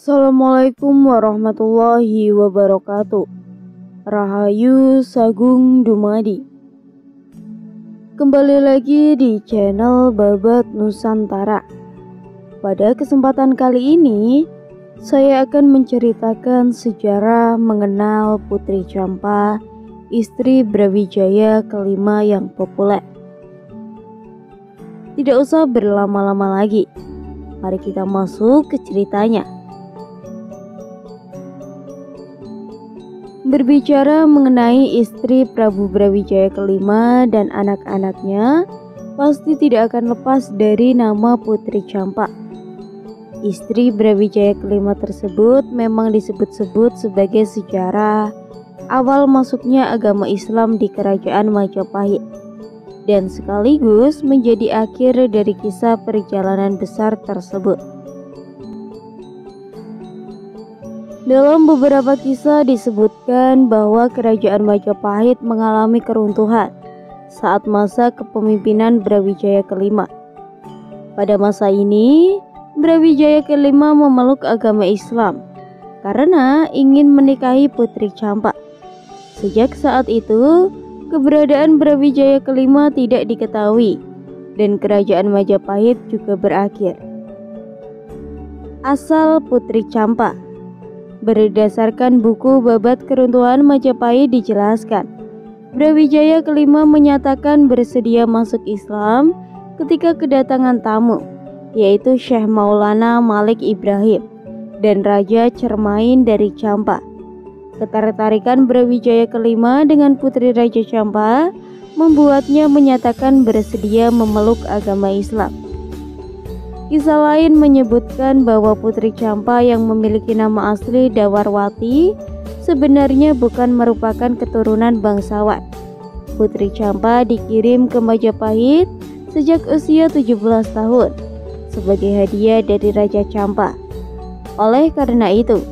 Assalamualaikum warahmatullahi wabarakatuh. Rahayu Sagung Dumadi. Kembali lagi di channel Babat Nusantara. Pada kesempatan kali ini, saya akan menceritakan sejarah mengenal Putri Champa, istri Brawijaya kelima yang populer. Tidak usah berlama-lama lagi, mari kita masuk ke ceritanya. Berbicara mengenai istri Prabu Brawijaya kelima dan anak-anaknya, pasti tidak akan lepas dari nama Putri Champa. Istri Brawijaya kelima tersebut memang disebut-sebut sebagai sejarah awal masuknya agama Islam di Kerajaan Majapahit, dan sekaligus menjadi akhir dari kisah perjalanan besar tersebut. Dalam beberapa kisah disebutkan bahwa Kerajaan Majapahit mengalami keruntuhan saat masa kepemimpinan Brawijaya kelima. Pada masa ini, Brawijaya kelima memeluk agama Islam karena ingin menikahi Putri Champa. Sejak saat itu, keberadaan Brawijaya kelima tidak diketahui dan Kerajaan Majapahit juga berakhir. Asal Putri Champa. Berdasarkan buku Babat Keruntuhan Majapahit dijelaskan, Brawijaya kelima menyatakan bersedia masuk Islam ketika kedatangan tamu, yaitu Syekh Maulana Malik Ibrahim dan Raja Cermain dari Champa. Ketertarikan Brawijaya kelima dengan Putri Raja Champa membuatnya menyatakan bersedia memeluk agama Islam. Kisah lain menyebutkan bahwa Putri Champa yang memiliki nama asli Dawarwati sebenarnya bukan merupakan keturunan bangsawan. Putri Champa dikirim ke Majapahit sejak usia 17 tahun sebagai hadiah dari Raja Champa. Oleh karena itu,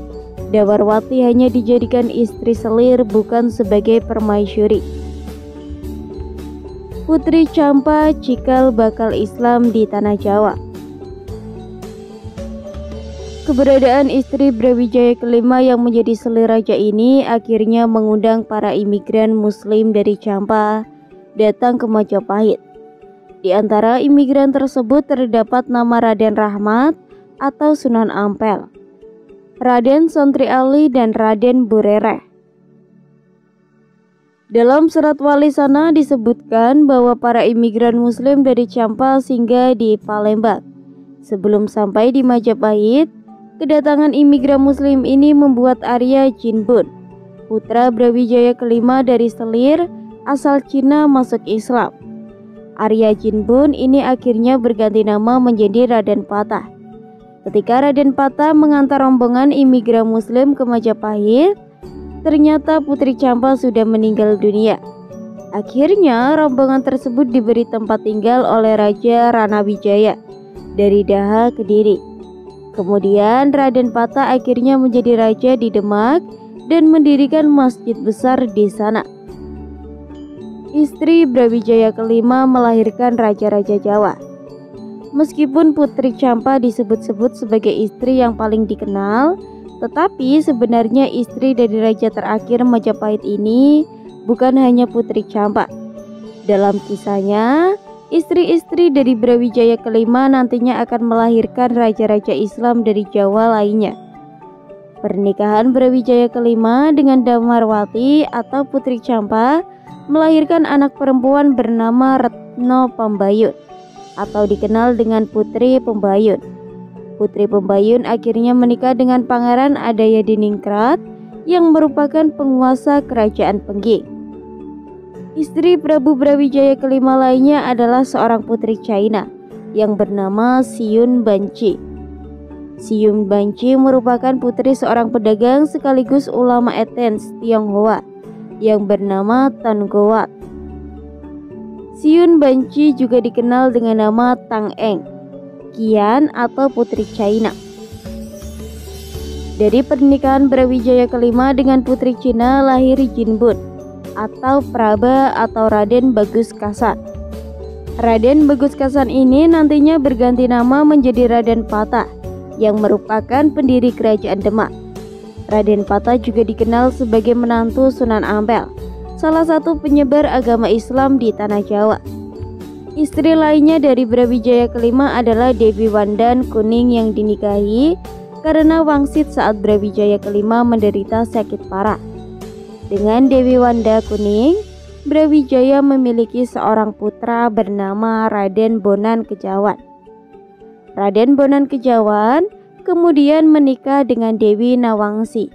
Dawarwati hanya dijadikan istri selir, bukan sebagai permaisuri. Putri Champa cikal bakal Islam di Tanah Jawa. Keberadaan istri Brawijaya kelima yang menjadi selir raja ini akhirnya mengundang para imigran Muslim dari Champa datang ke Majapahit. Di antara imigran tersebut terdapat nama Raden Rahmat atau Sunan Ampel, Raden Sontri Ali, dan Raden Burereh. Dalam surat wali sana disebutkan bahwa para imigran Muslim dari Champa singgah di Palembang. Sebelum sampai di Majapahit, kedatangan imigran Muslim ini membuat Arya Jinbun, putra Brawijaya kelima dari selir asal Cina, masuk Islam. Arya Jinbun ini akhirnya berganti nama menjadi Raden Patah. Ketika Raden Patah mengantar rombongan imigran Muslim ke Majapahit, ternyata Putri Champa sudah meninggal dunia. Akhirnya rombongan tersebut diberi tempat tinggal oleh Raja Ranawijaya dari Daha, Kediri. Kemudian Raden Patah akhirnya menjadi raja di Demak dan mendirikan masjid besar di sana. Istri Brawijaya kelima melahirkan raja-raja Jawa. Meskipun Putri Champa disebut-sebut sebagai istri yang paling dikenal, tetapi sebenarnya istri dari raja terakhir Majapahit ini bukan hanya Putri Champa. Dalam kisahnya, istri-istri dari Brawijaya kelima nantinya akan melahirkan raja-raja Islam dari Jawa lainnya. Pernikahan Brawijaya kelima dengan Damarwati atau Putri Champa melahirkan anak perempuan bernama Retno Pambayun atau dikenal dengan Putri Pembayun. Putri Pembayun akhirnya menikah dengan Pangeran Adayadiningrat yang merupakan penguasa kerajaan Pengging. Istri Prabu Brawijaya kelima lainnya adalah seorang putri China yang bernama Siun Banci. Siun Banci merupakan putri seorang pedagang sekaligus ulama Etens Tionghoa yang bernama Tan Gowat. Siun Banci juga dikenal dengan nama Tang Eng, Kian atau Putri China. Dari pernikahan Brawijaya kelima dengan Putri Cina lahir Jinbun atau Praba atau Raden Bagus Kasan. Raden Bagus Kasan ini nantinya berganti nama menjadi Raden Patah yang merupakan pendiri kerajaan Demak. Raden Patah juga dikenal sebagai menantu Sunan Ampel, salah satu penyebar agama Islam di tanah Jawa. Istri lainnya dari Brawijaya kelima adalah Dewi Wandan Kuning yang dinikahi karena wangsit saat Brawijaya kelima menderita sakit parah. Dengan Dewi Wanda Kuning, Brawijaya memiliki seorang putra bernama Raden Bonan Kejawan. Raden Bonan Kejawan kemudian menikah dengan Dewi Nawangsi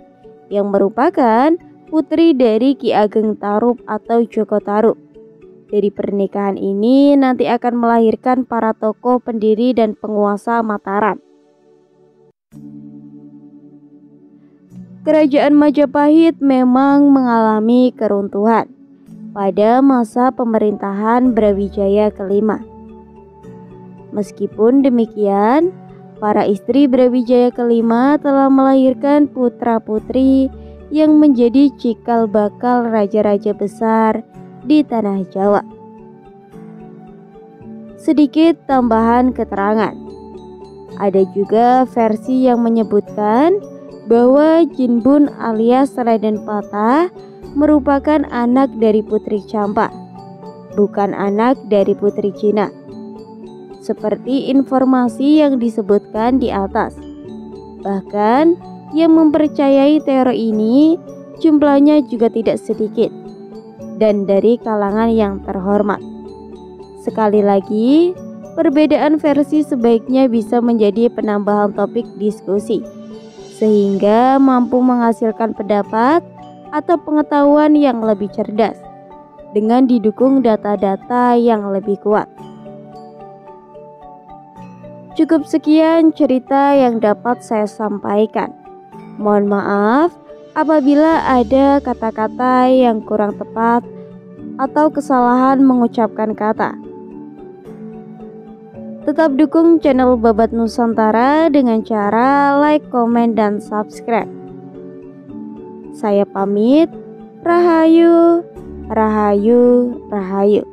yang merupakan putri dari Ki Ageng Tarub atau Joko Tarub. Dari pernikahan ini nanti akan melahirkan para tokoh pendiri dan penguasa Mataram. Kerajaan Majapahit memang mengalami keruntuhan pada masa pemerintahan Brawijaya kelima. Meskipun demikian, para istri Brawijaya kelima telah melahirkan putra-putri yang menjadi cikal bakal raja-raja besar di tanah Jawa. Sedikit tambahan keterangan. Ada juga versi yang menyebutkan bahwa Jinbun alias Raden Patah merupakan anak dari Putri Champa, bukan anak dari Putri Cina, seperti informasi yang disebutkan di atas. Bahkan yang mempercayai teori ini jumlahnya juga tidak sedikit dan dari kalangan yang terhormat. Sekali lagi, perbedaan versi sebaiknya bisa menjadi penambahan topik diskusi sehingga mampu menghasilkan pendapat atau pengetahuan yang lebih cerdas dengan didukung data-data yang lebih kuat. Cukup sekian cerita yang dapat saya sampaikan. Mohon maaf apabila ada kata-kata yang kurang tepat atau kesalahan mengucapkan kata. Tetap dukung channel Babat Nusantara dengan cara like, komen, dan subscribe. Saya pamit. Rahayu, rahayu, rahayu.